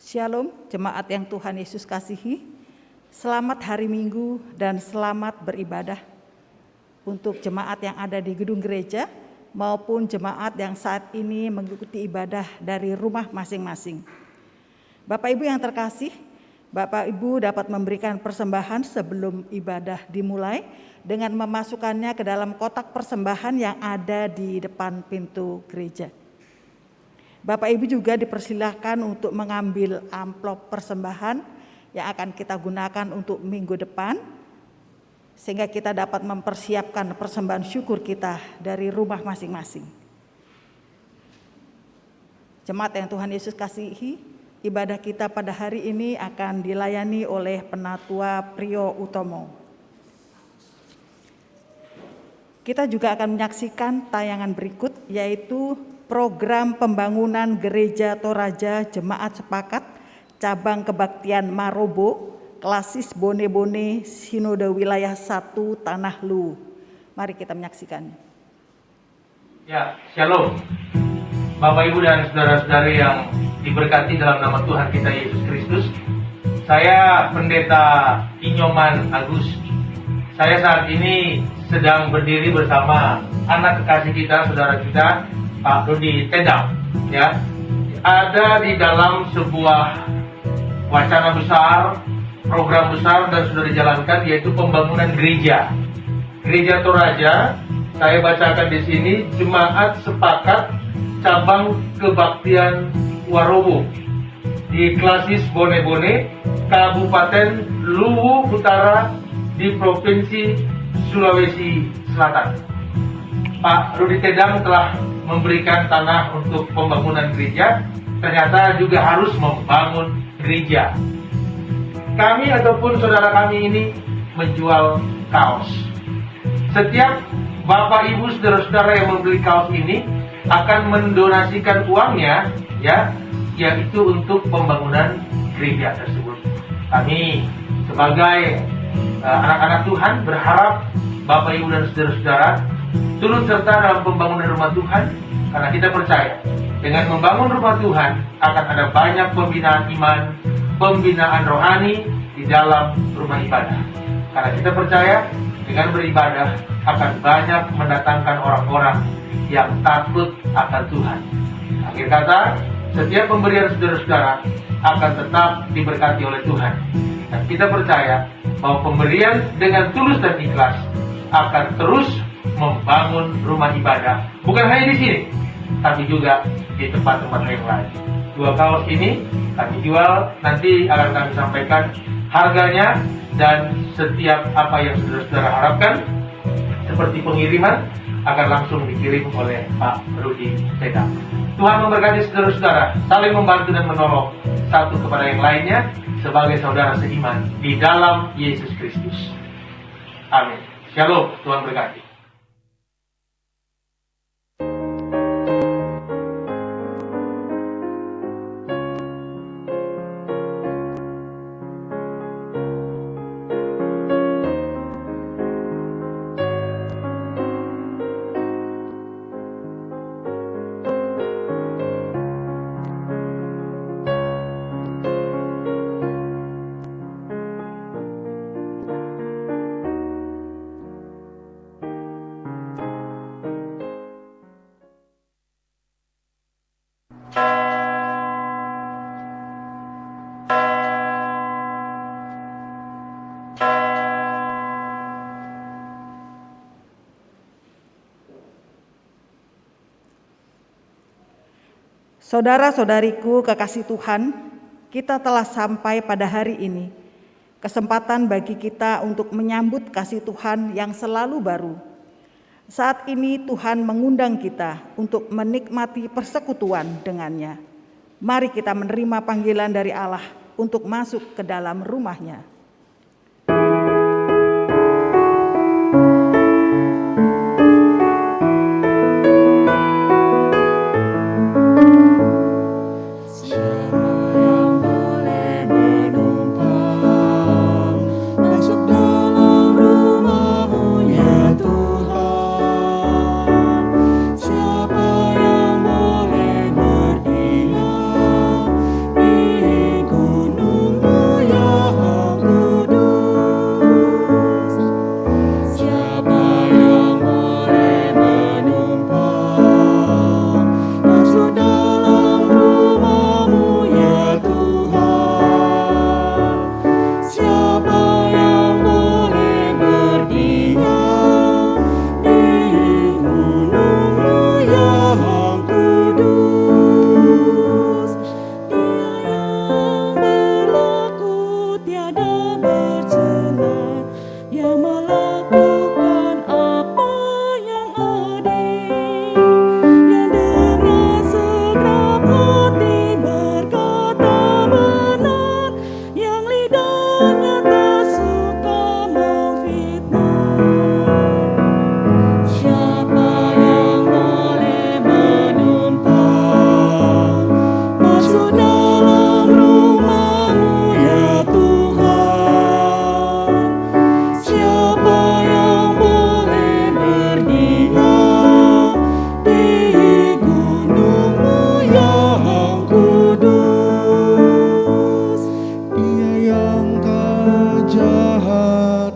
Shalom, jemaat yang Tuhan Yesus kasihi. Selamat hari Minggu dan selamat beribadah untuk jemaat yang ada di gedung gereja maupun jemaat yang saat ini mengikuti ibadah dari rumah masing-masing. Bapak Ibu yang terkasih, Bapak Ibu dapat memberikan persembahan sebelum ibadah dimulai dengan memasukkannya ke dalam kotak persembahan yang ada di depan pintu gereja. Bapak Ibu juga dipersilahkan untuk mengambil amplop persembahan yang akan kita gunakan untuk minggu depan, sehingga kita dapat mempersiapkan persembahan syukur kita dari rumah masing-masing. Jemaat yang Tuhan Yesus kasihi, ibadah kita pada hari ini akan dilayani oleh Penatua Priyo Utomo. Kita juga akan menyaksikan tayangan berikut, yaitu program pembangunan Gereja Toraja Jemaat Sepakat Cabang Kebaktian Marobo, Klasis Bone-Bone, Sinode Wilayah 1 Tanah Luwu. Mari kita menyaksikannya. Ya, shalom. Bapak Ibu dan saudara-saudari yang diberkati dalam nama Tuhan kita Yesus Kristus. Saya Pendeta Inyoman Agus. Saya saat ini sedang berdiri bersama anak kekasih kita, saudara kita, Pak Rudi Tedam, ya, ada di dalam sebuah wacana besar, program besar dan sudah dijalankan, yaitu pembangunan gereja Toraja. Saya bacakan di sini, Jemaat Sepakat Cabang Kebaktian Warobo di Klasis Bone-Bone, Kabupaten Luwu Utara di Provinsi Sulawesi Selatan. Pak Rudi Tedam telah memberikan tanah untuk pembangunan gereja, ternyata juga harus membangun gereja. Kami ataupun saudara kami ini menjual kaos. Setiap Bapak Ibu saudara-saudara yang membeli kaos ini akan mendonasikan uangnya, ya, yaitu untuk pembangunan gereja tersebut. Kami sebagai anak-anak Tuhan berharap Bapak Ibu dan saudara-saudara turut serta dalam pembangunan rumah Tuhan, karena kita percaya dengan membangun rumah Tuhan akan ada banyak pembinaan iman, pembinaan rohani di dalam rumah ibadah. Karena kita percaya dengan beribadah akan banyak mendatangkan orang-orang yang takut akan Tuhan. Akhir kata, setiap pemberian saudara-saudara akan tetap diberkati oleh Tuhan. Dan kita percaya bahwa pemberian dengan tulus dan ikhlas akan terus membangun rumah ibadah, bukan hanya di sini, tapi juga di tempat-tempat yang lain. 2 kaos ini kami jual, nanti akan kami sampaikan harganya dan setiap apa yang saudara-saudara harapkan, seperti pengiriman, akan langsung dikirim oleh Pak Rudi Tedam. Tuhan memberkati saudara-saudara, saling membantu dan menolong satu kepada yang lainnya sebagai saudara seiman di dalam Yesus Kristus. Amin. Shalom, Tuhan berkati. Saudara-saudariku kekasih Tuhan, kita telah sampai pada hari ini. Kesempatan bagi kita untuk menyambut kasih Tuhan yang selalu baru. Saat ini Tuhan mengundang kita untuk menikmati persekutuan dengannya. Mari kita menerima panggilan dari Allah untuk masuk ke dalam rumah-Nya.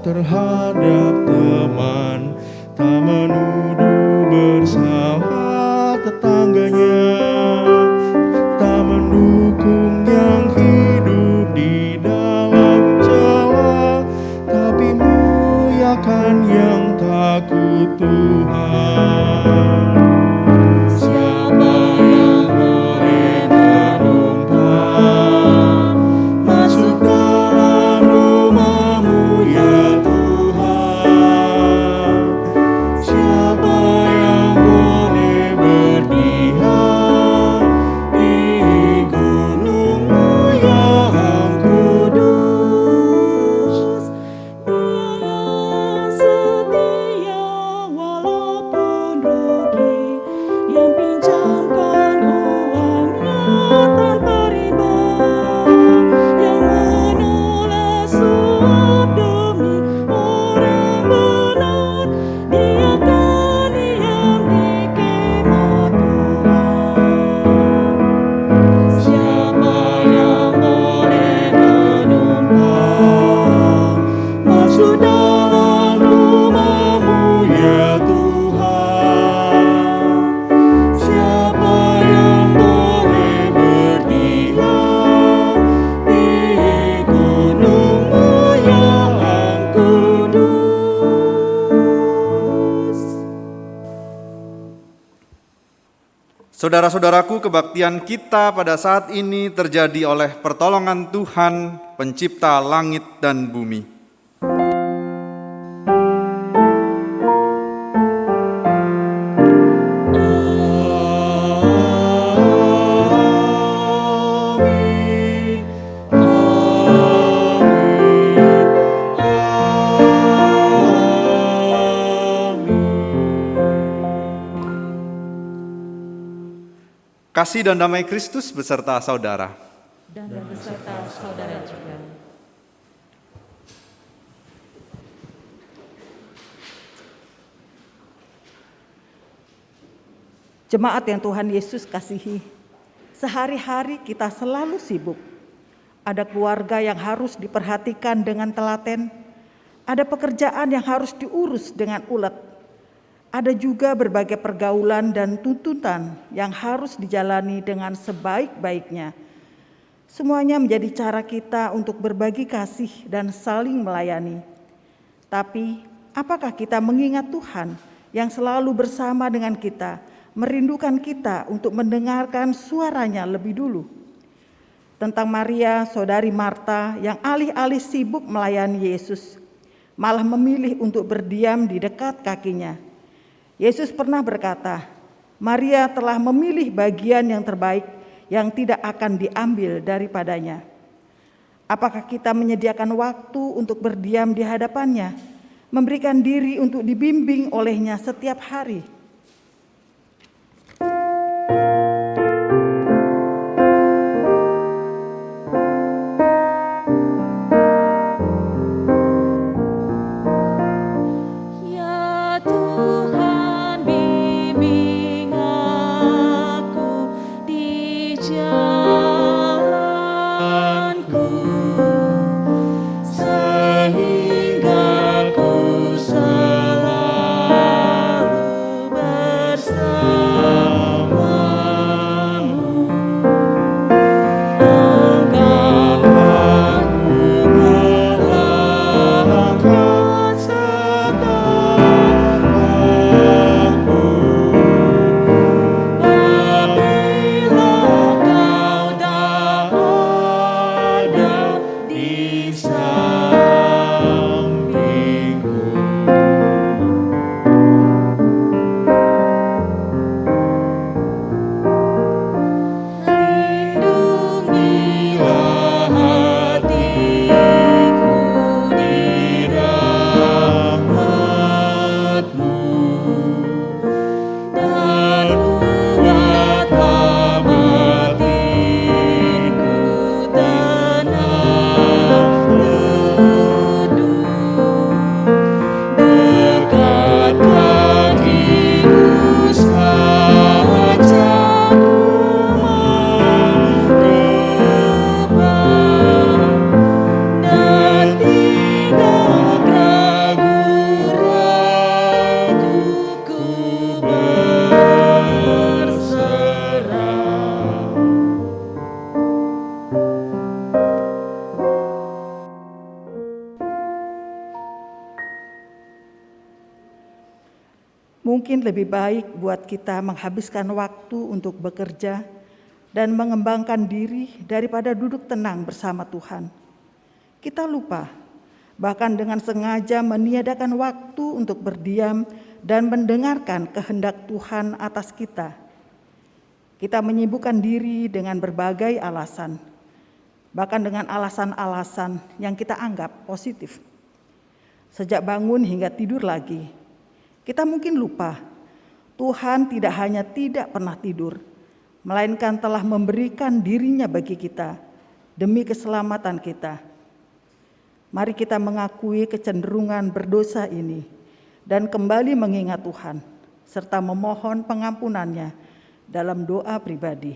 terhadap teman, tak menuduh bersalah tetangganya, tak mendukung yang hidup di dalam celah, tapi muliakan yang takut Tuhan. Siapa yang boleh menumpang masuk dalam rumah-Mu ya Tuhan? Siapa yang boleh berdiam di gunung-Mu yang kudus? Dia yang setia walaupun rugi, yang pinjamkan uangnya tanpa riba, yang menolak suap demi orang benar. Dia kan diam di kemah Tuhan. Siapa yang boleh menumpang masuk dalam rumah-Mu ya Tuhan? Siapa yang boleh berdiam di gunung-Mu yang kudus? Saudara-saudaraku, kebaktian kita pada saat ini terjadi oleh pertolongan Tuhan, pencipta langit dan bumi. Amin. Kasih dan damai Kristus beserta saudara. Dan beserta saudara juga. Jemaat yang Tuhan Yesus kasihi, sehari-hari kita selalu sibuk. Ada keluarga yang harus diperhatikan dengan telaten, ada pekerjaan yang harus diurus dengan ulet, ada juga berbagai pergaulan dan tuntutan yang harus dijalani dengan sebaik-baiknya. Semuanya menjadi cara kita untuk berbagi kasih dan saling melayani. Tapi, apakah kita mengingat Tuhan yang selalu bersama dengan kita, merindukan kita untuk mendengarkan suaranya lebih dulu? Tentang Maria, saudari Marta, yang alih-alih sibuk melayani Yesus, malah memilih untuk berdiam di dekat kakinya. Yesus pernah berkata, Maria telah memilih bagian yang terbaik yang tidak akan diambil daripadanya. Apakah kita menyediakan waktu untuk berdiam di hadapannya, memberikan diri untuk dibimbing olehnya setiap hari? Ya Tuhan, bimbing aku di jalanku, sehingga ku selalu bersamamu. Angkatlah engkau segalaku, apabila kau tak ada di sampingku. Lindungilah hatiku di rahmat-Mu, dan buatlah batinku tenang teduh dekat kaki-Mu saja ku mendepan, dan tidak ragu-ragu ku berserah. Mungkin lebih baik buat kita menghabiskan waktu untuk bekerja dan mengembangkan diri daripada duduk tenang bersama Tuhan. Kita lupa, bahkan dengan sengaja meniadakan waktu untuk berdiam dan mendengarkan kehendak Tuhan atas kita. Kita menyibukkan diri dengan berbagai alasan, bahkan dengan alasan-alasan yang kita anggap positif. Sejak bangun hingga tidur lagi, kita mungkin lupa, Tuhan tidak hanya tidak pernah tidur, melainkan telah memberikan dirinya bagi kita demi keselamatan kita. Mari kita mengakui kecenderungan berdosa ini dan kembali mengingat Tuhan, serta memohon pengampunannya dalam doa pribadi.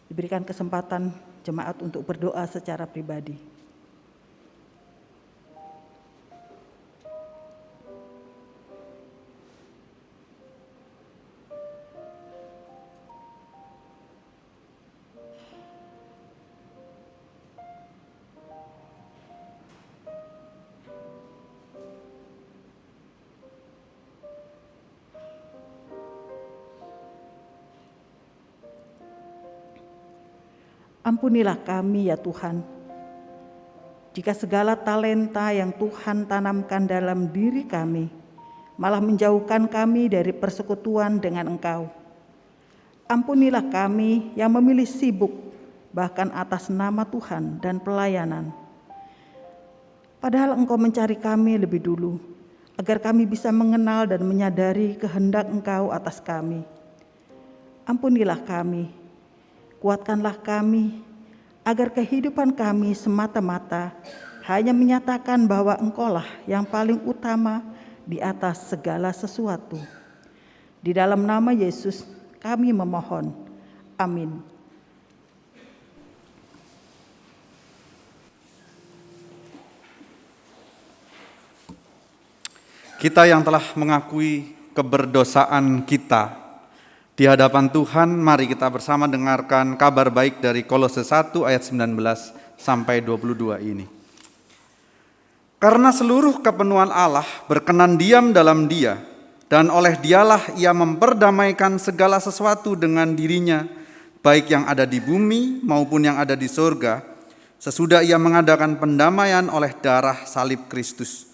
Diberikan kesempatan jemaat untuk berdoa secara pribadi. Ampunilah kami ya Tuhan, jika segala talenta yang Tuhan tanamkan dalam diri kami malah menjauhkan kami dari persekutuan dengan Engkau. Ampunilah kami yang memilih sibuk bahkan atas nama Tuhan dan pelayanan. Padahal Engkau mencari kami lebih dulu, agar kami bisa mengenal dan menyadari kehendak Engkau atas kami. Ampunilah kami, kuatkanlah kami, agar kehidupan kami semata-mata hanya menyatakan bahwa Engkaulah yang paling utama di atas segala sesuatu. Di dalam nama Yesus kami memohon. Amin. Kita yang telah mengakui keberdosaan kita di hadapan Tuhan, mari kita bersama dengarkan kabar baik dari Kolose 1 ayat 19 sampai 22 ini. Karena seluruh kepenuhan Allah berkenan diam dalam Dia, dan oleh Dialah Ia memperdamaikan segala sesuatu dengan dirinya, baik yang ada di bumi maupun yang ada di sorga, sesudah Ia mengadakan pendamaian oleh darah salib Kristus.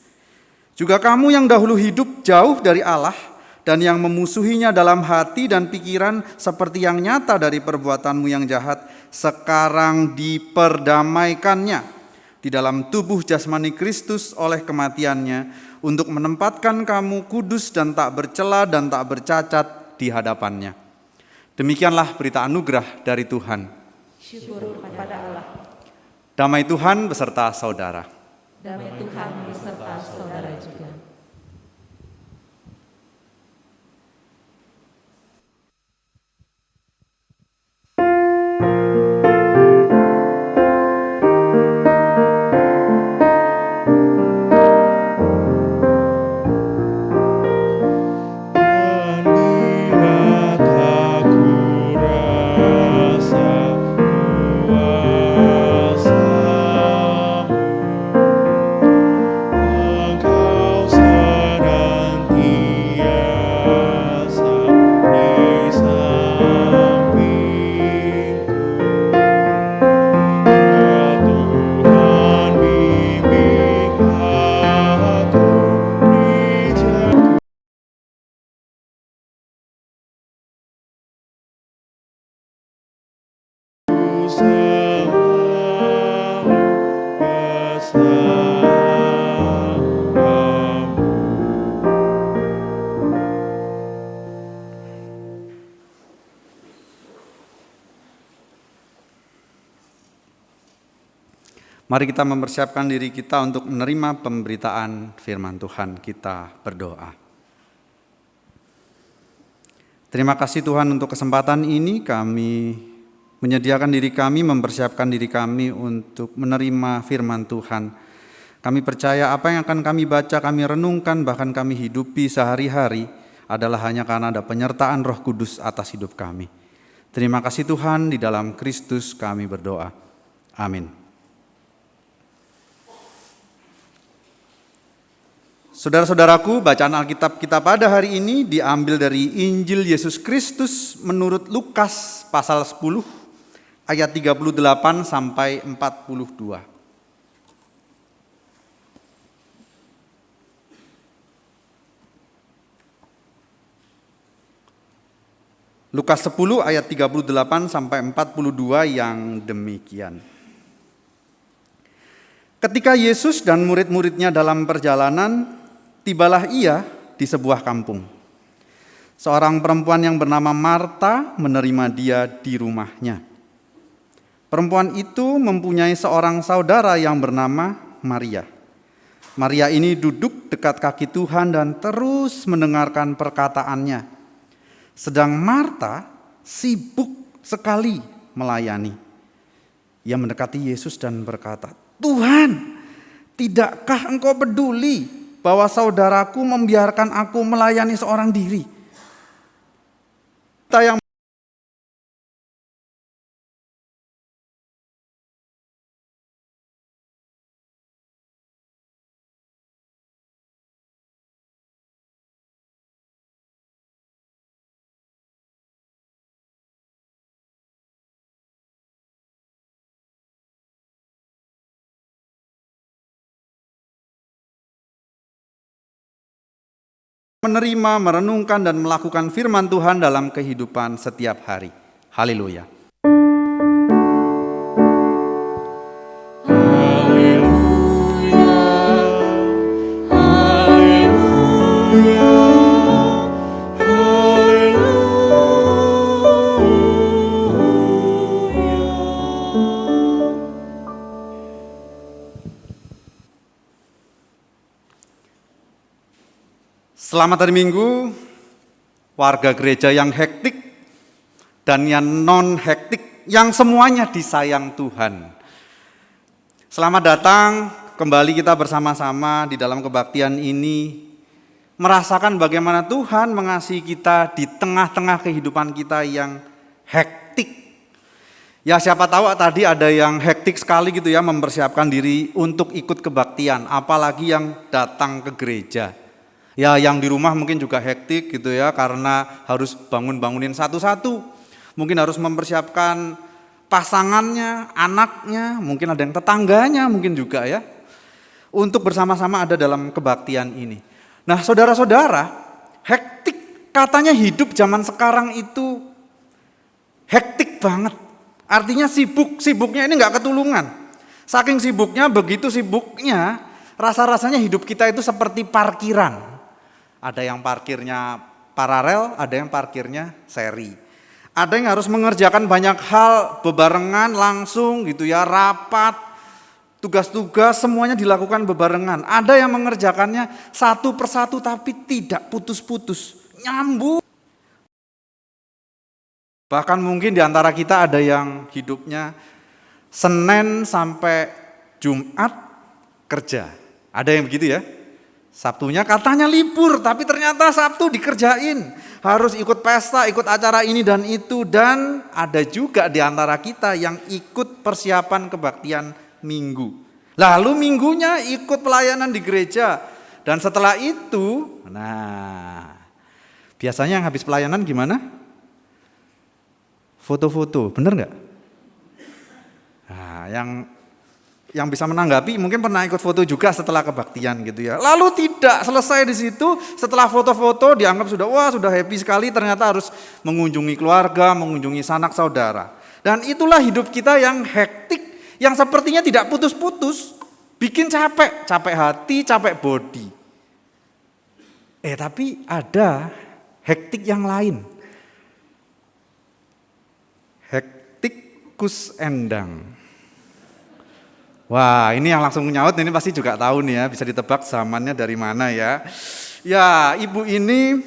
Juga kamu yang dahulu hidup jauh dari Allah dan yang memusuhinya dalam hati dan pikiran seperti yang nyata dari perbuatanmu yang jahat, sekarang diperdamaikannya di dalam tubuh jasmani Kristus oleh kematiannya, untuk menempatkan kamu kudus dan tak bercela dan tak bercacat di hadapannya. Demikianlah berita anugerah dari Tuhan. Syukur kepada Allah. Damai Tuhan beserta saudara. Damai Tuhan beserta saudara juga. Bila tak kurasa kuasa-Mu, Engkau senantiasa di sampingku. Ya Tuhan, bimbing aku di jalan bersamamu, bersamamu. Mari kita mempersiapkan diri kita untuk menerima pemberitaan firman Tuhan. Kita berdoa. Terima kasih Tuhan untuk kesempatan ini. Kami menyediakan diri kami, mempersiapkan diri kami untuk menerima firman Tuhan. Kami percaya apa yang akan kami baca, kami renungkan, bahkan kami hidupi sehari-hari adalah hanya karena ada penyertaan Roh Kudus atas hidup kami. Terima kasih Tuhan, di dalam Kristus kami berdoa. Amin. Saudara-saudaraku, bacaan Alkitab kita pada hari ini diambil dari Injil Yesus Kristus menurut Lukas pasal 10 ayat 38 sampai 42. Lukas 10 ayat 38 sampai 42 yang demikian. Ketika Yesus dan murid-muridnya dalam perjalanan, tibalah ia di sebuah kampung. Seorang perempuan yang bernama Marta menerima dia di rumahnya. Perempuan itu mempunyai seorang saudara yang bernama Maria. Maria ini duduk dekat kaki Tuhan dan terus mendengarkan perkataannya. Sedang Marta sibuk sekali melayani. Ia mendekati Yesus dan berkata, "Tuhan, tidakkah Engkau peduli bahwa saudaraku membiarkan aku melayani seorang diri? Kita yang menerima, merenungkan, dan melakukan firman Tuhan dalam kehidupan setiap hari. Haleluya. Selamat hari Minggu, warga gereja yang hektik dan yang non-hektik, yang semuanya disayang Tuhan. Selamat datang kembali kita bersama-sama di dalam kebaktian ini, merasakan bagaimana Tuhan mengasihi kita di tengah-tengah kehidupan kita yang hektik. Ya siapa tahu tadi ada yang hektik sekali gitu ya, mempersiapkan diri untuk ikut kebaktian, apalagi yang datang ke gereja. Ya yang di rumah mungkin juga hektik gitu ya, karena harus bangun-bangunin satu-satu. Mungkin harus mempersiapkan pasangannya, anaknya, mungkin ada yang tetangganya mungkin juga ya. Untuk bersama-sama ada dalam kebaktian ini. Nah saudara-saudara, hektik Katanya hidup zaman sekarang itu hektik banget. Artinya sibuknya ini nggak ketulungan. Saking sibuknya, begitu sibuknya, rasa-rasanya hidup kita itu seperti parkiran. Ada yang parkirnya paralel, ada yang parkirnya seri. Ada yang harus mengerjakan banyak hal bebarengan langsung gitu ya, rapat, tugas-tugas semuanya dilakukan bebarengan. Ada yang mengerjakannya satu persatu tapi tidak putus-putus, nyambung. Bahkan mungkin di antara kita ada yang hidupnya Senin sampai Jumat kerja. Ada yang begitu ya? Sabtunya katanya libur, tapi ternyata Sabtu dikerjain. Harus ikut pesta, ikut acara ini dan itu. Dan ada juga di antara kita yang ikut persiapan kebaktian minggu. Lalu minggunya ikut pelayanan di gereja. Dan setelah itu, biasanya yang habis pelayanan gimana? Foto-foto, bener nggak? Nah, yang bisa menanggapi mungkin pernah ikut foto juga setelah kebaktian gitu ya. Lalu tidak selesai di situ, setelah foto-foto dianggap sudah happy sekali, ternyata harus mengunjungi keluarga, mengunjungi sanak saudara. Dan itulah hidup kita yang hektik, yang sepertinya tidak putus-putus, bikin capek hati, capek body. Tapi ada hektik yang lain. Hektikus endang. Wah, ini yang langsung nyaut ini pasti juga tahu nih ya, bisa ditebak zamannya dari mana ya. Ya, ibu ini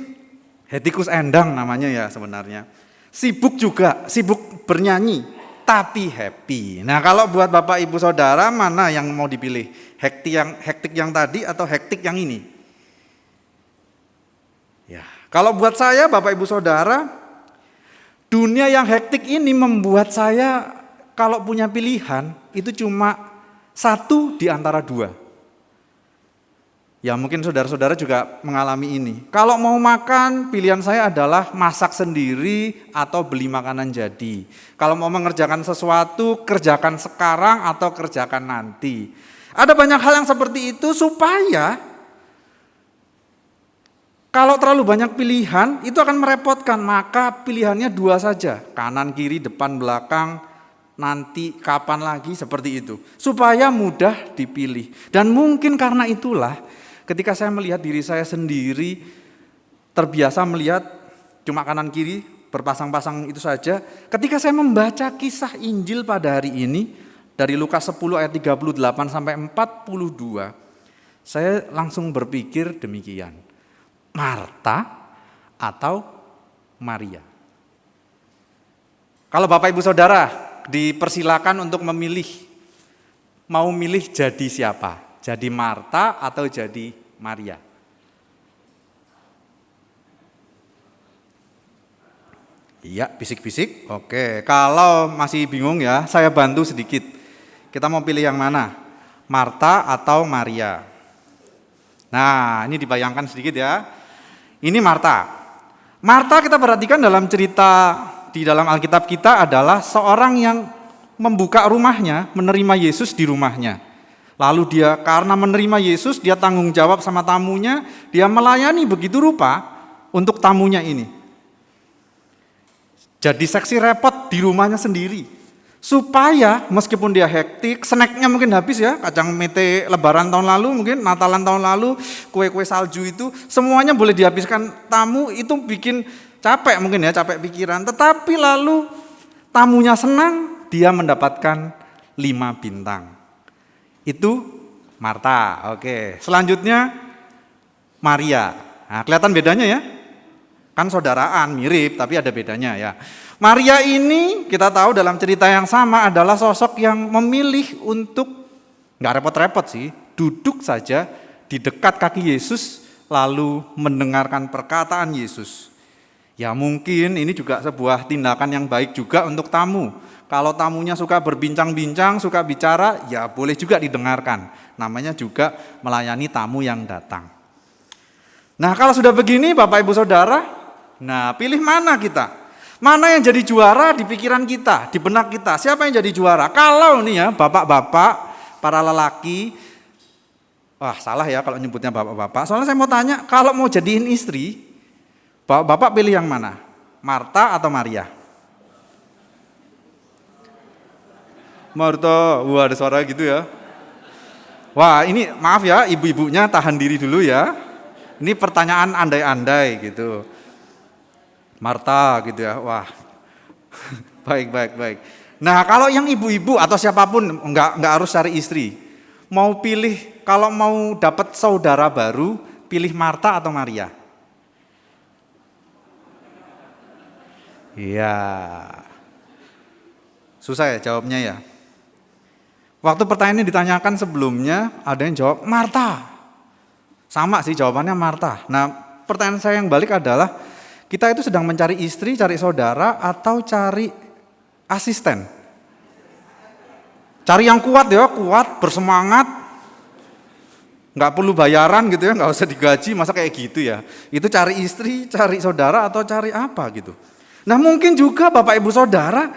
hektikus endang namanya ya sebenarnya. Sibuk juga, sibuk bernyanyi, tapi happy. Nah, kalau buat Bapak Ibu Saudara mana yang mau dipilih? Hektik yang tadi atau hektik yang ini? Ya, kalau buat saya Bapak Ibu Saudara, dunia yang hektik ini membuat saya kalau punya pilihan itu cuma satu di antara dua. Ya mungkin saudara-saudara juga mengalami ini. Kalau mau makan, pilihan saya adalah masak sendiri atau beli makanan jadi. Kalau mau mengerjakan sesuatu, kerjakan sekarang atau kerjakan nanti. Ada banyak hal yang seperti itu supaya kalau terlalu banyak pilihan itu akan merepotkan. Maka pilihannya dua saja, kanan, kiri, depan, belakang, nanti, kapan lagi, seperti itu. Supaya mudah dipilih. Dan mungkin karena itulah ketika saya melihat diri saya sendiri, terbiasa melihat cuma kanan kiri, berpasang-pasang itu saja. Ketika saya membaca kisah Injil pada hari ini, dari Lukas 10 ayat 38 sampai 42, saya langsung berpikir demikian. Marta atau Maria? Kalau Bapak Ibu Saudara dipersilakan untuk memilih, mau milih jadi siapa? Jadi Marta atau jadi Maria? Iya, bisik-bisik. Oke, kalau masih bingung ya, saya bantu sedikit. Kita mau pilih yang mana? Marta atau Maria? Nah, ini dibayangkan sedikit ya. Ini Marta. Marta kita perhatikan dalam cerita di dalam Alkitab kita adalah seorang yang membuka rumahnya, menerima Yesus di rumahnya. Lalu dia karena menerima Yesus, dia tanggung jawab sama tamunya, dia melayani begitu rupa untuk tamunya ini. Jadi seksi repot di rumahnya sendiri. Supaya meskipun dia hektik, snacknya mungkin habis ya, kacang mete lebaran tahun lalu, mungkin Natalan tahun lalu, kue-kue salju itu, semuanya boleh dihabiskan tamu, itu bikin capek mungkin ya, capek pikiran. Tetapi lalu tamunya senang, dia mendapatkan 5 bintang. Itu Marta. Oke, selanjutnya Maria. Nah, kelihatan bedanya ya? Kan saudaraan, mirip, tapi ada bedanya ya. Maria ini kita tahu dalam cerita yang sama adalah sosok yang memilih untuk, gak repot-repot sih, duduk saja di dekat kaki Yesus lalu mendengarkan perkataan Yesus. Ya mungkin ini juga sebuah tindakan yang baik juga untuk tamu. Kalau tamunya suka berbincang-bincang, suka bicara, ya boleh juga didengarkan. Namanya juga melayani tamu yang datang. Nah kalau sudah begini Bapak Ibu Saudara, nah pilih mana kita? Mana yang jadi juara di pikiran kita, di benak kita? Siapa yang jadi juara? Kalau nih ya bapak-bapak, para lelaki, wah salah ya kalau nyebutnya bapak-bapak. Soalnya saya mau tanya, kalau mau jadiin istri, Bapak pilih yang mana? Marta atau Maria? Marta, wah ada suara gitu ya. Wah ini maaf ya ibu-ibunya tahan diri dulu ya. Ini pertanyaan andai-andai gitu. Marta gitu ya, wah. Baik. Nah kalau yang ibu-ibu atau siapapun, enggak harus cari istri. Mau pilih, kalau mau dapat saudara baru, pilih Marta atau Maria? Iya. Susah ya jawabnya ya. Waktu pertanyaan ini ditanyakan sebelumnya, ada yang jawab Marta. Sama sih jawabannya Marta. Nah pertanyaan saya yang balik adalah, kita itu sedang mencari istri, cari saudara, atau cari asisten? Cari yang kuat ya, kuat, bersemangat, nggak perlu bayaran gitu ya, nggak usah digaji, masa kayak gitu ya. Itu cari istri, cari saudara, atau cari apa gitu. Nah mungkin juga Bapak Ibu Saudara,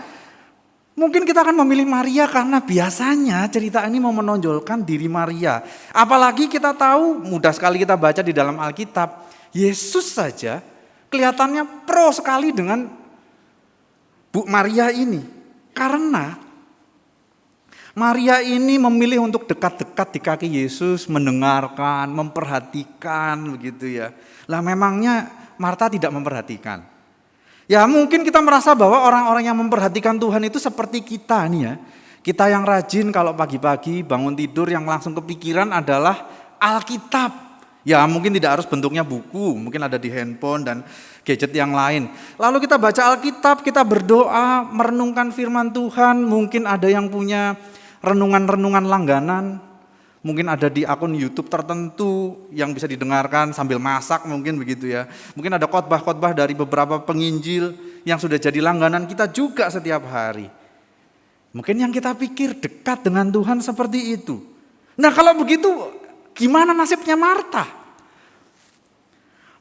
mungkin kita akan memilih Maria karena biasanya cerita ini mau menonjolkan diri Maria. Apalagi kita tahu, mudah sekali kita baca di dalam Alkitab, Yesus saja kelihatannya pro sekali dengan Bu Maria ini. Karena Maria ini memilih untuk dekat-dekat di kaki Yesus, mendengarkan, memperhatikan begitu ya. Lah memangnya Marta tidak memperhatikan? Ya mungkin kita merasa bahwa orang-orang yang memperhatikan Tuhan itu seperti kita nih ya. Kita yang rajin kalau pagi-pagi bangun tidur yang langsung kepikiran adalah Alkitab. Ya mungkin tidak harus bentuknya buku, mungkin ada di handphone dan gadget yang lain. Lalu kita baca Alkitab, kita berdoa, merenungkan firman Tuhan, mungkin ada yang punya renungan-renungan langganan, mungkin ada di akun YouTube tertentu yang bisa didengarkan sambil masak mungkin begitu ya. Mungkin ada khotbah-khotbah dari beberapa penginjil yang sudah jadi langganan kita juga setiap hari. Mungkin yang kita pikir dekat dengan Tuhan seperti itu. Nah kalau begitu gimana nasibnya Marta?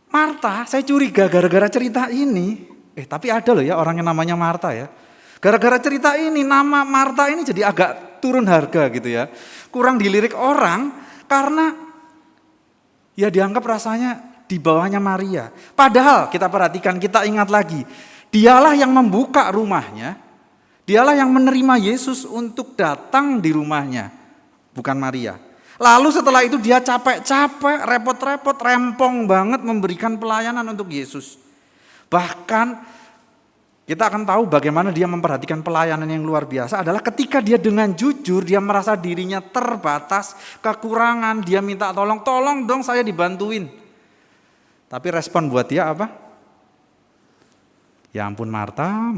Marta, saya curiga gara-gara cerita ini, tapi ada loh ya orang yang namanya Marta ya. Gara-gara cerita ini nama Marta ini jadi agak turun harga gitu ya. Kurang dilirik orang karena ya dianggap rasanya di bawahnya Maria. Padahal kita perhatikan, kita ingat lagi, dialah yang membuka rumahnya, dialah yang menerima Yesus untuk datang di rumahnya, bukan Maria. Lalu setelah itu dia capek-capek, repot-repot, rempong banget memberikan pelayanan untuk Yesus. Bahkan kita akan tahu bagaimana dia memperhatikan pelayanan yang luar biasa adalah ketika dia dengan jujur, dia merasa dirinya terbatas, kekurangan, dia minta tolong dong saya dibantuin. Tapi respon buat dia apa? Ya ampun Marta,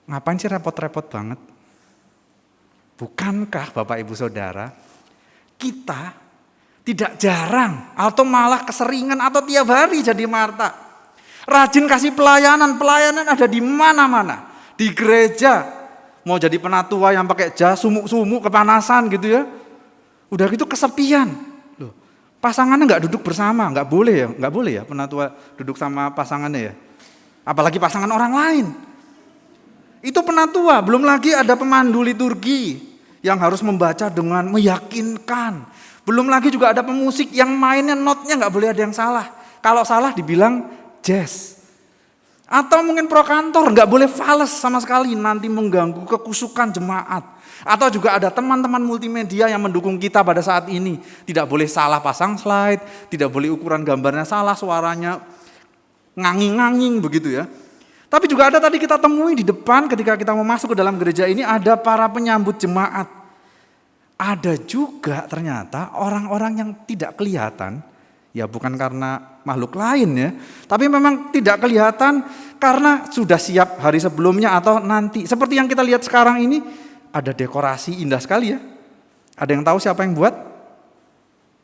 ngapain sih repot-repot banget? Bukankah Bapak Ibu Saudara, kita tidak jarang atau malah keseringan atau tiap hari jadi Marta. Rajin kasih pelayanan ada di mana-mana. Di gereja, mau jadi penatua yang pakai jas, sumuk-sumuk, kepanasan gitu ya. Udah gitu kesepian. Loh, pasangannya nggak duduk bersama, nggak boleh ya penatua duduk sama pasangannya ya. Apalagi pasangan orang lain. Itu penatua, belum lagi ada pemandu liturgi yang harus membaca dengan meyakinkan. Belum lagi juga ada pemusik yang mainnya notnya nggak boleh ada yang salah. Kalau salah dibilang jazz. Atau mungkin pro kantor, nggak boleh fales sama sekali, nanti mengganggu kekusukan jemaat. Atau juga ada teman-teman multimedia yang mendukung kita pada saat ini. Tidak boleh salah pasang slide, tidak boleh ukuran gambarnya salah, suaranya nganging-nganging begitu ya. Tapi juga ada tadi kita temui di depan ketika kita mau masuk ke dalam gereja ini ada para penyambut jemaat. Ada juga ternyata orang-orang yang tidak kelihatan, ya bukan karena makhluk lain ya, tapi memang tidak kelihatan karena sudah siap hari sebelumnya atau nanti. Seperti yang kita lihat sekarang ini, ada dekorasi indah sekali ya. Ada yang tahu siapa yang buat?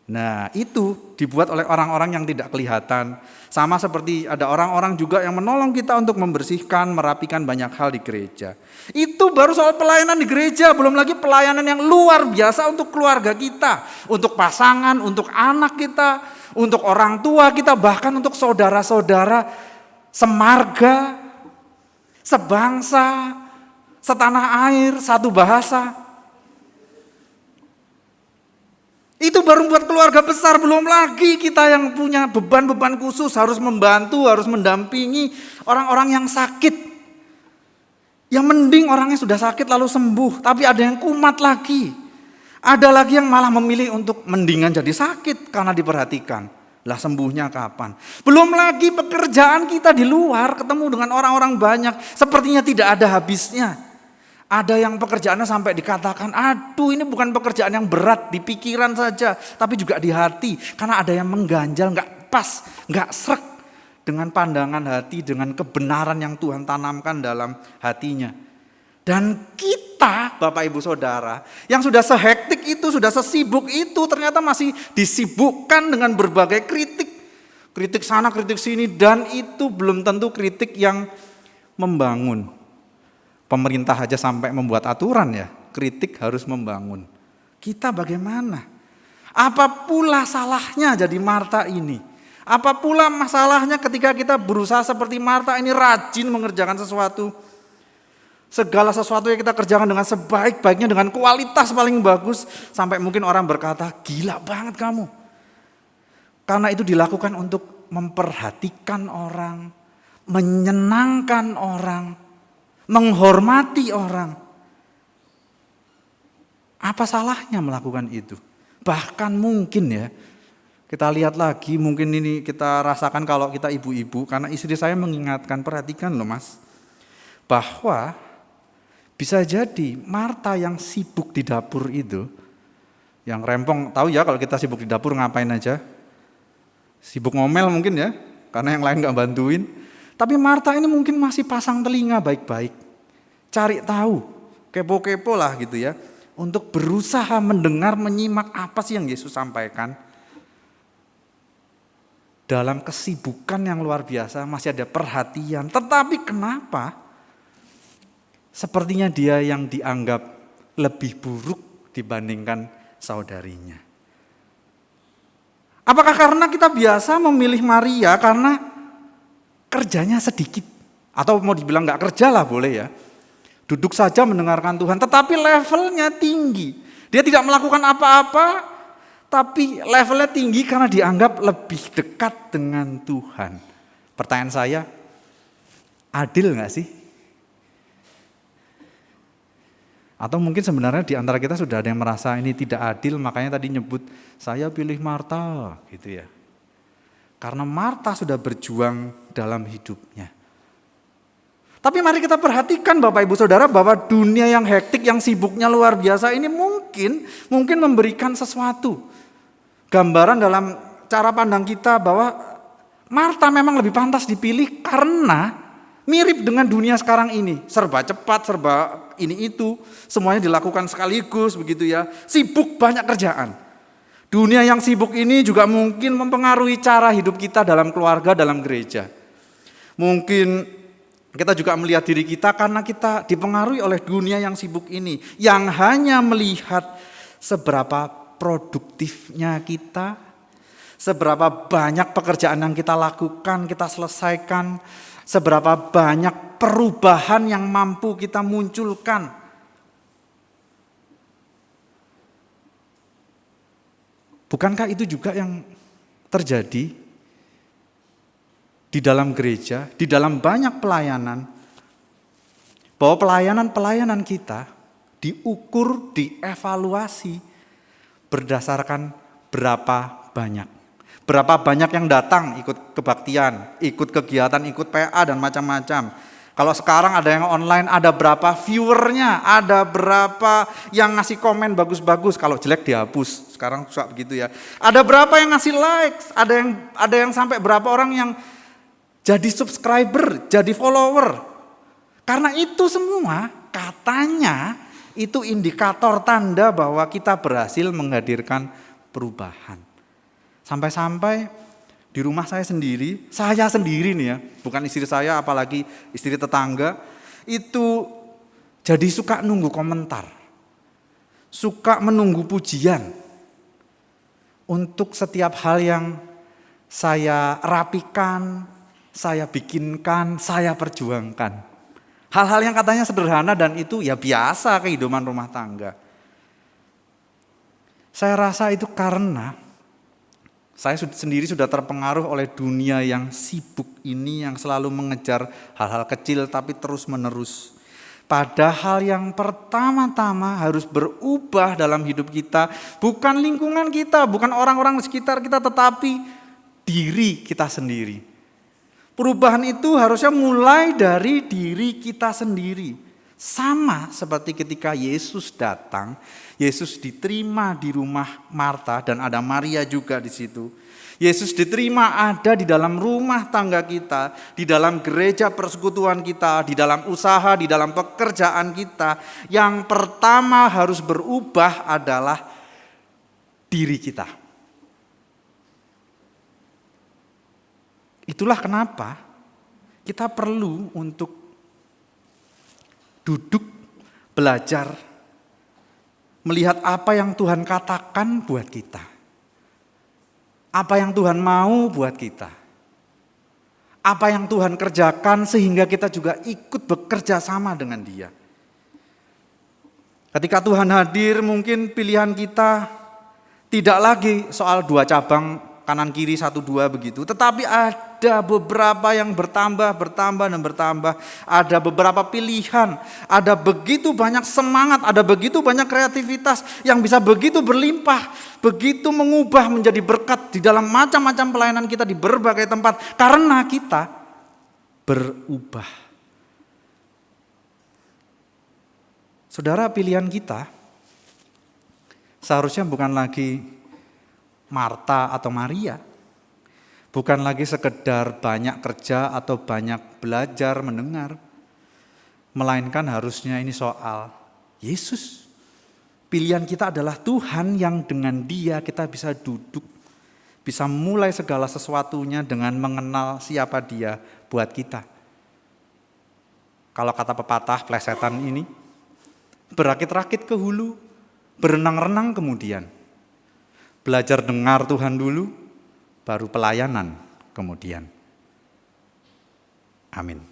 Nah itu dibuat oleh orang-orang yang tidak kelihatan. Sama seperti ada orang-orang juga yang menolong kita untuk membersihkan, merapikan banyak hal di gereja. Itu baru soal pelayanan di gereja, belum lagi pelayanan yang luar biasa untuk keluarga kita, untuk pasangan, untuk anak kita, untuk orang tua kita, bahkan untuk saudara-saudara semarga, sebangsa, setanah air, satu bahasa. Itu baru buat keluarga besar, belum lagi kita yang punya beban-beban khusus, harus membantu, harus mendampingi orang-orang yang sakit. Ya mending orangnya sudah sakit lalu sembuh, tapi ada yang kumat lagi. Ada lagi yang malah memilih untuk mendingan jadi sakit karena diperhatikan. Lah sembuhnya kapan? Belum lagi pekerjaan kita di luar, ketemu dengan orang-orang banyak, sepertinya tidak ada habisnya. Ada yang pekerjaannya sampai dikatakan, aduh ini bukan pekerjaan yang berat di pikiran saja, tapi juga di hati. Karena ada yang mengganjal, gak pas, gak srek dengan pandangan hati, dengan kebenaran yang Tuhan tanamkan dalam hatinya. Dan kita, Bapak Ibu Saudara, yang sudah sehektik itu, sudah sesibuk itu, ternyata masih disibukkan dengan berbagai kritik. Kritik sana, kritik sini, dan itu belum tentu kritik yang membangun. Pemerintah aja sampai membuat aturan ya, kritik harus membangun. Kita bagaimana? Apa pula salahnya jadi Marta ini? Apa pula masalahnya ketika kita berusaha seperti Marta ini rajin mengerjakan sesuatu? Segala sesuatu yang kita kerjakan dengan sebaik-baiknya, dengan kualitas paling bagus. Sampai mungkin orang berkata, gila banget kamu. Karena itu dilakukan untuk memperhatikan orang, menyenangkan orang, menghormati orang. Apa salahnya melakukan itu? Bahkan mungkin ya, kita lihat lagi, mungkin ini kita rasakan kalau kita ibu-ibu, karena istri saya mengingatkan, perhatikan loh mas, bahwa bisa jadi Marta yang sibuk di dapur itu, yang rempong, tahu ya kalau kita sibuk di dapur ngapain aja? Sibuk ngomel mungkin ya, karena yang lain gak bantuin. Tapi Marta ini mungkin masih pasang telinga baik-baik, cari tahu, kepo-kepo lah gitu ya, untuk berusaha mendengar, menyimak apa sih yang Yesus sampaikan. Dalam kesibukan yang luar biasa masih ada perhatian, tetapi kenapa sepertinya dia yang dianggap lebih buruk dibandingkan saudarinya? Apakah karena kita biasa memilih Maria karena kerjanya sedikit? Atau mau dibilang gak kerja lah boleh ya. Duduk saja mendengarkan Tuhan, tetapi levelnya tinggi. Dia tidak melakukan apa-apa, tapi levelnya tinggi karena dianggap lebih dekat dengan Tuhan. Pertanyaan saya, adil gak sih? Atau mungkin sebenarnya di antara kita sudah ada yang merasa ini tidak adil, makanya tadi nyebut saya pilih Marta gitu ya. Karena Marta sudah berjuang dalam hidupnya. Tapi mari kita perhatikan Bapak Ibu Saudara bahwa dunia yang hektik, yang sibuknya luar biasa ini mungkin memberikan sesuatu. Gambaran dalam cara pandang kita bahwa Marta memang lebih pantas dipilih karena mirip dengan dunia sekarang ini, serba cepat, serba ini itu, semuanya dilakukan sekaligus begitu ya. Sibuk banyak kerjaan. Dunia yang sibuk ini juga mungkin mempengaruhi cara hidup kita dalam keluarga, dalam gereja. Mungkin kita juga melihat diri kita karena kita dipengaruhi oleh dunia yang sibuk ini, yang hanya melihat seberapa produktifnya kita, seberapa banyak pekerjaan yang kita lakukan, kita selesaikan, seberapa banyak perubahan yang mampu kita munculkan. Bukankah itu juga yang terjadi di dalam gereja, di dalam banyak pelayanan, bahwa pelayanan-pelayanan kita diukur, dievaluasi berdasarkan berapa banyak. Berapa banyak yang datang ikut kebaktian, ikut kegiatan, ikut PA dan macam-macam. Kalau sekarang ada yang online, ada berapa viewernya, ada berapa yang ngasih komen bagus-bagus, kalau jelek dihapus. Sekarang suka begitu ya. Ada berapa yang ngasih likes, ada yang sampai berapa orang yang jadi subscriber, jadi follower. Karena itu semua katanya itu indikator tanda bahwa kita berhasil menghadirkan perubahan. Sampai-sampai di rumah saya sendiri nih ya, bukan istri saya apalagi istri tetangga, itu jadi suka nunggu komentar. Suka menunggu pujian untuk setiap hal yang saya rapikan, saya bikinkan, saya perjuangkan. Hal-hal yang katanya sederhana dan itu ya biasa kehidupan rumah tangga. Saya rasa itu karena saya sendiri sudah terpengaruh oleh dunia yang sibuk ini, yang selalu mengejar hal-hal kecil tapi terus-menerus. Padahal yang pertama-tama harus berubah dalam hidup kita, bukan lingkungan kita, bukan orang-orang di sekitar kita, tetapi diri kita sendiri. Perubahan itu harusnya mulai dari diri kita sendiri. Sama seperti ketika Yesus datang, Yesus diterima di rumah Marta dan ada Maria juga di situ. Yesus diterima ada di dalam rumah tangga kita, di dalam gereja persekutuan kita, di dalam usaha, di dalam pekerjaan kita. Yang pertama harus berubah adalah diri kita. Itulah kenapa kita perlu untuk duduk, belajar, melihat apa yang Tuhan katakan buat kita. Apa yang Tuhan mau buat kita. Apa yang Tuhan kerjakan sehingga kita juga ikut bekerja sama dengan Dia. Ketika Tuhan hadir, mungkin pilihan kita tidak lagi soal 2 cabang kanan kiri 1 2 begitu, tetapi ada beberapa yang bertambah dan bertambah. Ada beberapa pilihan, ada begitu banyak semangat, ada begitu banyak kreativitas yang bisa begitu berlimpah, begitu mengubah menjadi berkat di dalam macam-macam pelayanan kita di berbagai tempat karena kita berubah. Saudara, pilihan kita seharusnya bukan lagi Marta atau Maria, bukan lagi sekedar banyak kerja atau banyak belajar mendengar, melainkan harusnya ini soal Yesus. Pilihan kita adalah Tuhan yang dengan Dia kita bisa duduk, bisa mulai segala sesuatunya dengan mengenal siapa Dia buat kita. Kalau kata pepatah plesetan ini, berakit-rakit ke hulu, berenang-renang kemudian. Belajar dengar Tuhan dulu, baru pelayanan kemudian. Amin.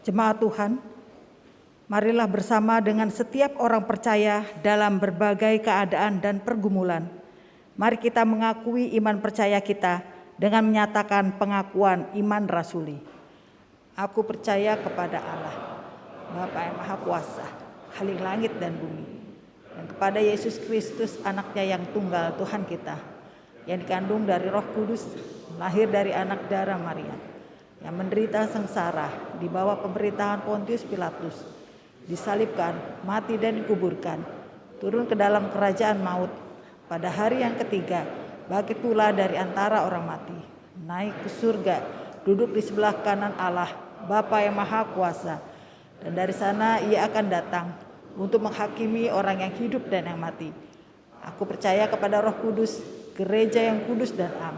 Jemaat Tuhan, marilah bersama dengan setiap orang percaya dalam berbagai keadaan dan pergumulan. Mari kita mengakui iman percaya kita dengan menyatakan pengakuan iman rasuli. Aku percaya kepada Allah, Bapa yang Maha Kuasa, Khalik langit dan bumi, dan kepada Yesus Kristus, anaknya yang tunggal Tuhan kita, yang dikandung dari Roh Kudus, lahir dari anak darah Maria, yang menderita sengsara di bawah pemerintahan Pontius Pilatus, disalibkan, mati dan dikuburkan, turun ke dalam kerajaan maut, pada hari yang ketiga bangkit pula dari antara orang mati, naik ke surga, duduk di sebelah kanan Allah, Bapa yang Maha Kuasa, dan dari sana Ia akan datang untuk menghakimi orang yang hidup dan yang mati. Aku percaya kepada Roh Kudus, gereja yang kudus dan am,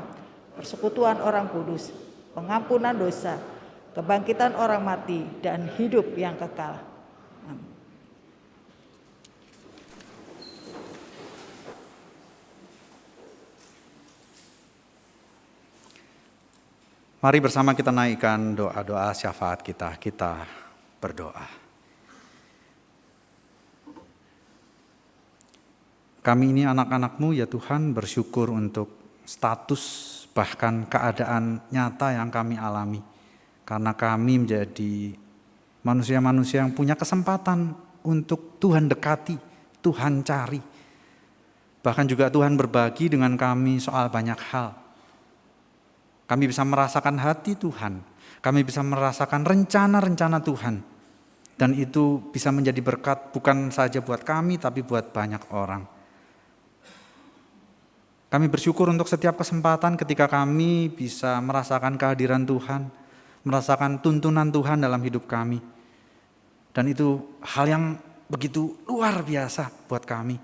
persekutuan orang kudus, pengampunan dosa, kebangkitan orang mati, dan hidup yang kekal. Amin. Mari bersama kita naikkan doa-doa syafaat kita. Kita berdoa. Kami ini anak-anak-Mu ya Tuhan, bersyukur untuk status bahkan keadaan nyata yang kami alami. Karena kami menjadi manusia-manusia yang punya kesempatan untuk Tuhan dekati, Tuhan cari. Bahkan juga Tuhan berbagi dengan kami soal banyak hal. Kami bisa merasakan hati Tuhan. Kami bisa merasakan rencana-rencana Tuhan. Dan itu bisa menjadi berkat bukan saja buat kami, tapi buat banyak orang. Kami bersyukur untuk setiap kesempatan ketika kami bisa merasakan kehadiran Tuhan, merasakan tuntunan Tuhan dalam hidup kami. Dan itu hal yang begitu luar biasa buat kami.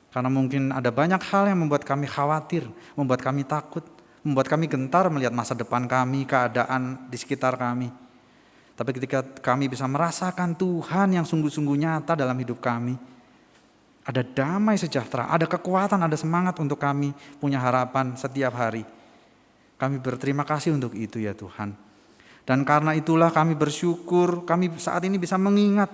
Karena mungkin ada banyak hal yang membuat kami khawatir, membuat kami takut, membuat kami gentar melihat masa depan kami, keadaan di sekitar kami. Tapi ketika kami bisa merasakan Tuhan yang sungguh-sungguh nyata dalam hidup kami, ada damai sejahtera, ada kekuatan, ada semangat untuk kami punya harapan setiap hari. Kami berterima kasih untuk itu ya Tuhan. Dan karena itulah kami bersyukur, kami saat ini bisa mengingat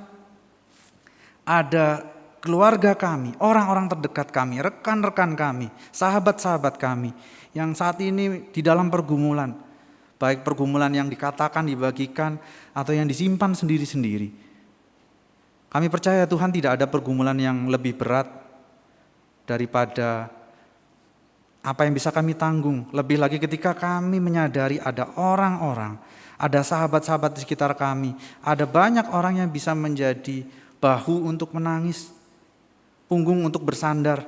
ada keluarga kami, orang-orang terdekat kami, rekan-rekan kami, sahabat-sahabat kami yang saat ini di dalam pergumulan, baik pergumulan yang dikatakan, dibagikan, atau yang disimpan sendiri-sendiri. Kami percaya Tuhan tidak ada pergumulan yang lebih berat daripada apa yang bisa kami tanggung. Lebih lagi ketika kami menyadari ada orang-orang, ada sahabat-sahabat di sekitar kami, ada banyak orang yang bisa menjadi bahu untuk menangis, punggung untuk bersandar.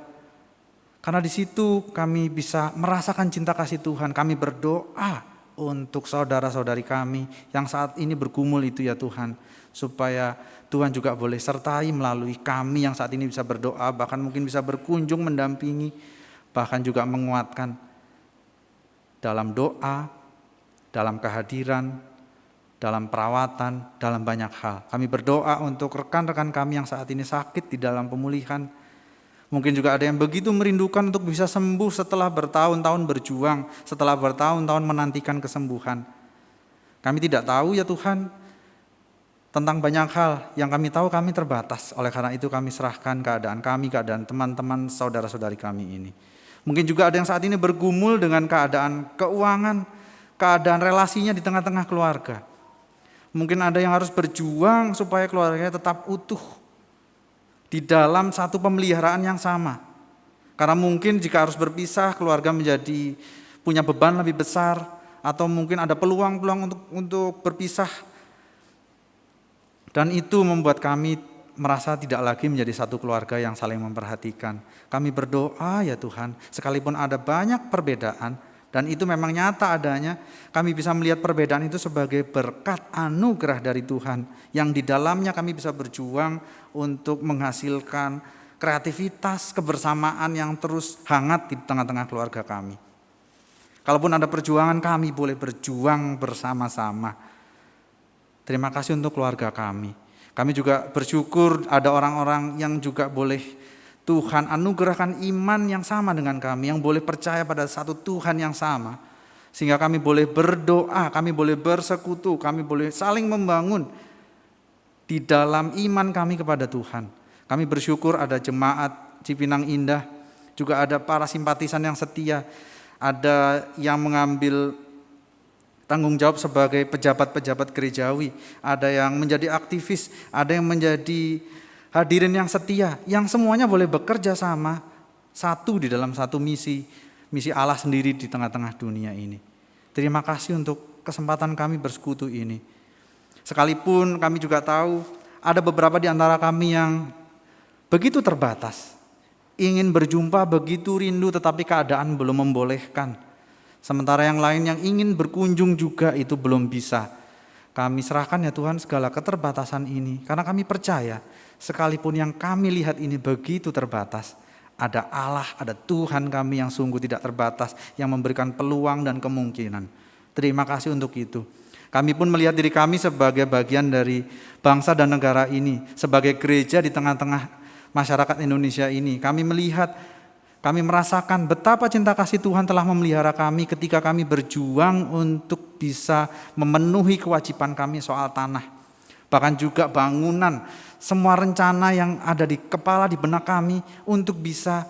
Karena di situ kami bisa merasakan cinta kasih Tuhan. Kami berdoa untuk saudara-saudari kami yang saat ini bergumul itu ya Tuhan, supaya Tuhan juga boleh sertai melalui kami yang saat ini bisa berdoa, bahkan mungkin bisa berkunjung, mendampingi, bahkan juga menguatkan dalam doa, dalam kehadiran, dalam perawatan, dalam banyak hal. Kami berdoa untuk rekan-rekan kami yang saat ini sakit di dalam pemulihan. Mungkin juga ada yang begitu merindukan untuk bisa sembuh setelah bertahun-tahun berjuang, setelah bertahun-tahun menantikan kesembuhan. Kami tidak tahu ya Tuhan tentang banyak hal, yang kami tahu kami terbatas. Oleh karena itu kami serahkan keadaan kami, keadaan teman-teman saudara-saudari kami ini. Mungkin juga ada yang saat ini bergumul dengan keadaan keuangan, keadaan relasinya di tengah-tengah keluarga. Mungkin ada yang harus berjuang supaya keluarganya tetap utuh di dalam satu pemeliharaan yang sama. Karena mungkin jika harus berpisah, keluarga menjadi punya beban lebih besar, atau mungkin ada peluang-peluang untuk berpisah. Dan itu membuat kami merasa tidak lagi menjadi satu keluarga yang saling memperhatikan. Kami berdoa ya Tuhan, sekalipun ada banyak perbedaan, dan itu memang nyata adanya, kami bisa melihat perbedaan itu sebagai berkat anugerah dari Tuhan, yang di dalamnya kami bisa berjuang untuk menghasilkan kreativitas, kebersamaan yang terus hangat di tengah-tengah keluarga kami. Kalaupun ada perjuangan, kami boleh berjuang bersama-sama. Terima kasih untuk keluarga kami. Kami juga bersyukur ada orang-orang yang juga boleh Tuhan anugerahkan iman yang sama dengan kami, yang boleh percaya pada satu Tuhan yang sama. Sehingga kami boleh berdoa, kami boleh bersekutu, kami boleh saling membangun di dalam iman kami kepada Tuhan. Kami bersyukur ada jemaat Cipinang Indah, juga ada para simpatisan yang setia, ada yang mengambil tanggung jawab sebagai pejabat-pejabat gerejawi, ada yang menjadi aktivis, ada yang menjadi hadirin yang setia, yang semuanya boleh bekerja sama satu di dalam satu misi Allah sendiri di tengah-tengah dunia ini. Terima kasih untuk kesempatan kami bersekutu ini. Sekalipun kami juga tahu ada beberapa di antara kami yang begitu terbatas, ingin berjumpa begitu rindu tetapi keadaan belum membolehkan. Sementara yang lain yang ingin berkunjung juga itu belum bisa. Kami serahkan ya Tuhan segala keterbatasan ini, karena kami percaya sekalipun yang kami lihat ini begitu terbatas, ada Allah, ada Tuhan kami yang sungguh tidak terbatas, yang memberikan peluang dan kemungkinan. Terima kasih untuk itu. Kami pun melihat diri kami sebagai bagian dari bangsa dan negara ini, sebagai gereja di tengah-tengah masyarakat Indonesia ini. Kami melihat, kami merasakan betapa cinta kasih Tuhan telah memelihara kami ketika kami berjuang untuk bisa memenuhi kewajiban kami soal tanah. Bahkan juga bangunan, semua rencana yang ada di kepala, di benak kami untuk bisa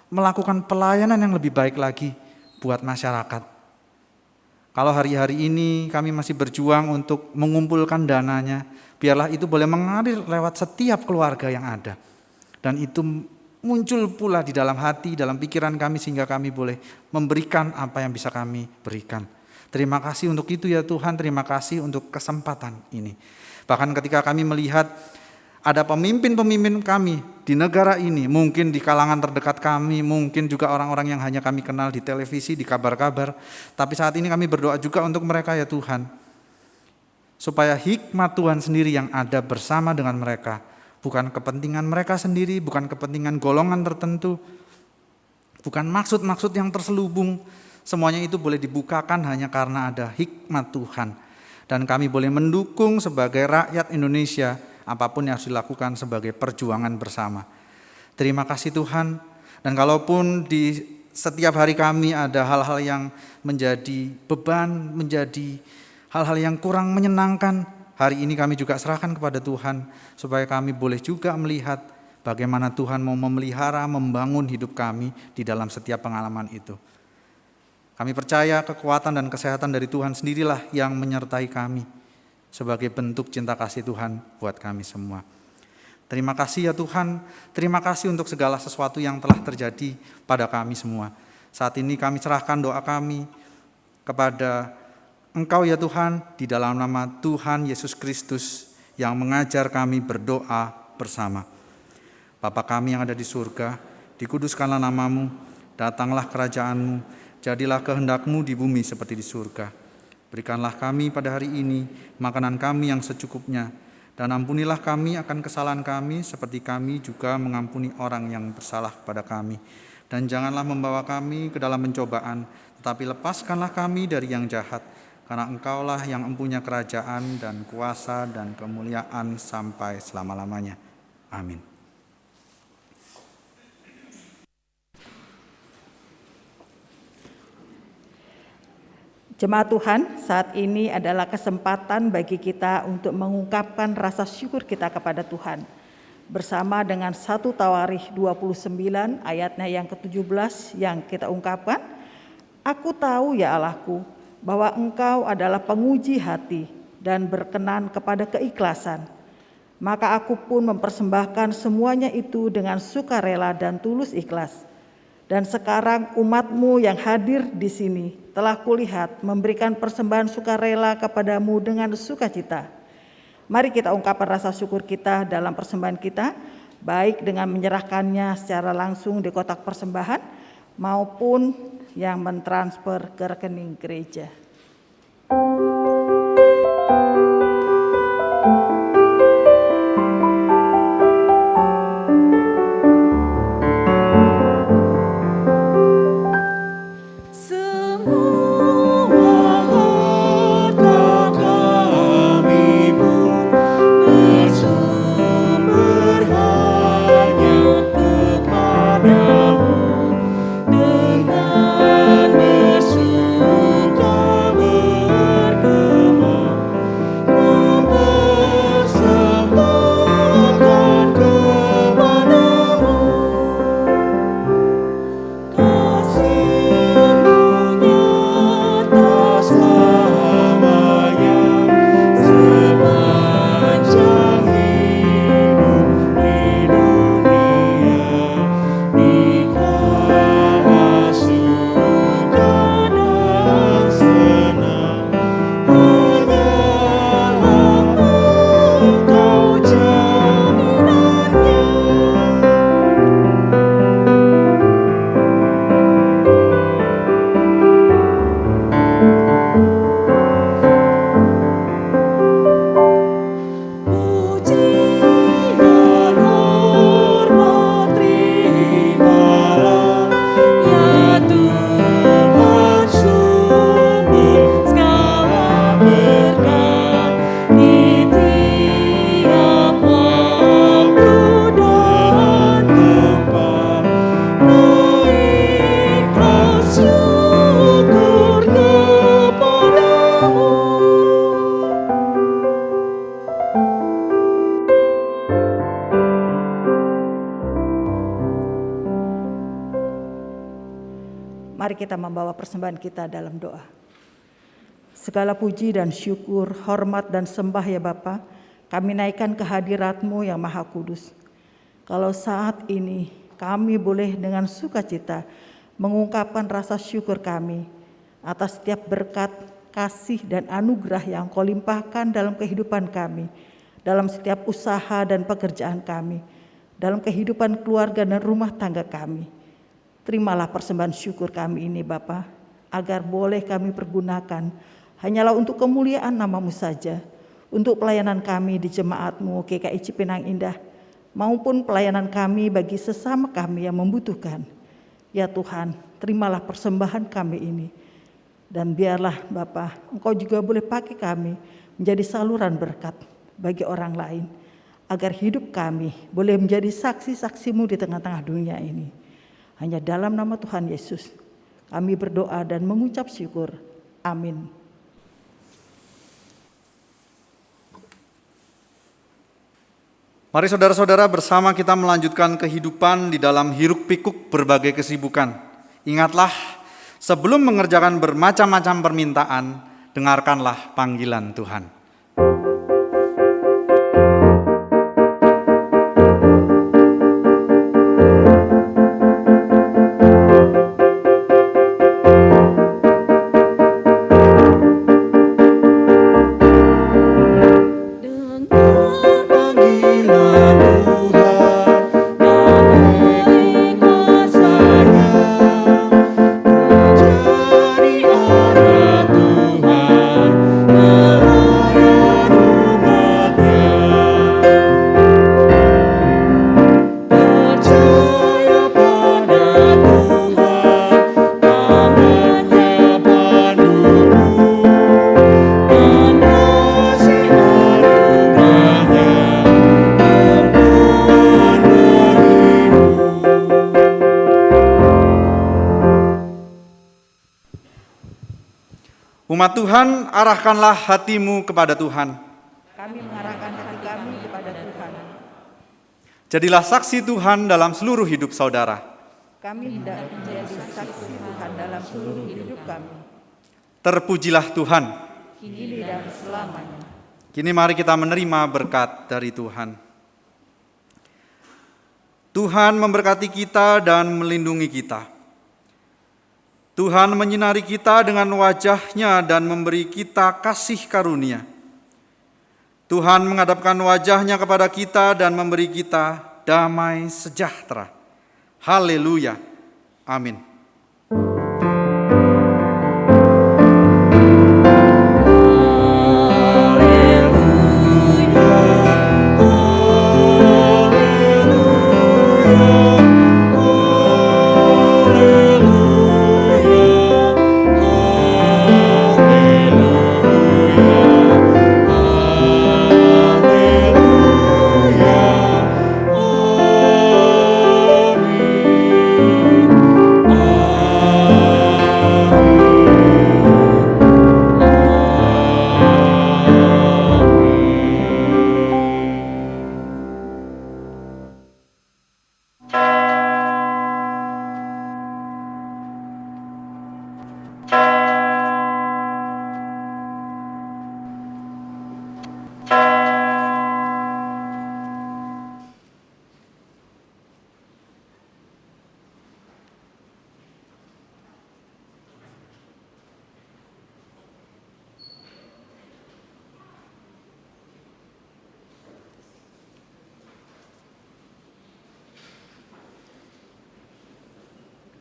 melakukan pelayanan yang lebih baik lagi buat masyarakat. Kalau hari-hari ini kami masih berjuang untuk mengumpulkan dananya, biarlah itu boleh mengalir lewat setiap keluarga yang ada. Dan itu muncul pula di dalam hati, dalam pikiran kami, sehingga kami boleh memberikan apa yang bisa kami berikan. Terima kasih untuk itu ya Tuhan, terima kasih untuk kesempatan ini. Bahkan ketika kami melihat ada pemimpin-pemimpin kami di negara ini, mungkin di kalangan terdekat kami, mungkin juga orang-orang yang hanya kami kenal di televisi, di kabar-kabar, tapi saat ini kami berdoa juga untuk mereka ya Tuhan, supaya hikmat Tuhan sendiri yang ada bersama dengan mereka, bukan kepentingan mereka sendiri, bukan kepentingan golongan tertentu, bukan maksud-maksud yang terselubung semuanya itu boleh dibukakan hanya karena ada hikmat Tuhan. Dan kami boleh mendukung sebagai rakyat Indonesia apapun yang harus dilakukan sebagai perjuangan bersama. Terima kasih Tuhan. Dan kalaupun di setiap hari kami ada hal-hal yang menjadi beban, menjadi hal-hal yang kurang menyenangkan, hari ini kami juga serahkan kepada Tuhan supaya kami boleh juga melihat bagaimana Tuhan mau memelihara, membangun hidup kami di dalam setiap pengalaman itu. Kami percaya kekuatan dan kesehatan dari Tuhan sendirilah yang menyertai kami sebagai bentuk cinta kasih Tuhan buat kami semua. Terima kasih ya Tuhan, terima kasih untuk segala sesuatu yang telah terjadi pada kami semua. Saat ini kami serahkan doa kami kepada Engkau ya Tuhan, di dalam nama Tuhan Yesus Kristus yang mengajar kami berdoa bersama. Bapa kami yang ada di surga, dikuduskanlah namamu, datanglah kerajaan-Mu, jadilah kehendak-Mu di bumi seperti di surga. Berikanlah kami pada hari ini makanan kami yang secukupnya, dan ampunilah kami akan kesalahan kami seperti kami juga mengampuni orang yang bersalah kepada kami. Dan janganlah membawa kami ke dalam pencobaan, tetapi lepaskanlah kami dari yang jahat, karena Engkaulah yang mempunyai kerajaan dan kuasa dan kemuliaan sampai selama-lamanya. Amin. Jemaat Tuhan, saat ini adalah kesempatan bagi kita untuk mengungkapkan rasa syukur kita kepada Tuhan. Bersama dengan 1 Tawarikh 29 ayatnya yang ke-17 yang kita ungkapkan, Aku tahu ya Allahku, bahwa Engkau adalah penguji hati dan berkenan kepada keikhlasan. Maka aku pun mempersembahkan semuanya itu dengan sukarela dan tulus ikhlas. Dan sekarang umat-Mu yang hadir di sini telah kulihat memberikan persembahan sukarela kepadamu dengan sukacita. Mari kita ungkapkan rasa syukur kita dalam persembahan kita, baik dengan menyerahkannya secara langsung di kotak persembahan maupun yang mentransfer ke rekening gereja. Mari kita membawa persembahan kita dalam doa. Segala puji dan syukur, hormat dan sembah ya Bapa, kami naikkan kehadirat-Mu yang Maha Kudus. Kalau saat ini kami boleh dengan sukacita mengungkapkan rasa syukur kami atas setiap berkat, kasih dan anugerah yang Kau limpahkan dalam kehidupan kami, dalam setiap usaha dan pekerjaan kami, dalam kehidupan keluarga dan rumah tangga kami. Terimalah persembahan syukur kami ini Bapa, agar boleh kami pergunakan hanyalah untuk kemuliaan nama-Mu saja, untuk pelayanan kami di jemaat-Mu GKI Cipinang Indah, maupun pelayanan kami bagi sesama kami yang membutuhkan. Ya Tuhan, terimalah persembahan kami ini. Dan biarlah Bapa, Engkau juga boleh pakai kami menjadi saluran berkat bagi orang lain. Agar hidup kami boleh menjadi saksi-saksi-Mu di tengah-tengah dunia ini. Hanya dalam nama Tuhan Yesus kami berdoa dan mengucap syukur. Amin. Mari saudara-saudara bersama kita melanjutkan kehidupan di dalam hiruk pikuk berbagai kesibukan. Ingatlah, sebelum mengerjakan bermacam-macam permintaan, dengarkanlah panggilan Tuhan. Umat Tuhan, arahkanlah hatimu kepada Tuhan. Kami mengarahkan hati kami kepada Tuhan. Jadilah saksi Tuhan dalam seluruh hidup saudara. Kami hendak menjadi saksi Tuhan dalam seluruh hidup kami, Terpujilah Tuhan. kini dan selamanya. Kini mari kita menerima berkat dari Tuhan. Tuhan memberkati kita dan melindungi kita. Tuhan menyinari kita dengan wajah-Nya dan memberi kita kasih karunia. Tuhan menghadapkan wajah-Nya kepada kita dan memberi kita damai sejahtera. Haleluya. Amin.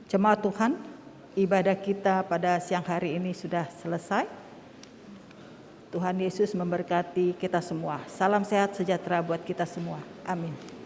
Jemaat Tuhan, ibadah kita pada siang hari ini sudah selesai. Tuhan Yesus memberkati kita semua. Salam sehat sejahtera buat kita semua. Amin.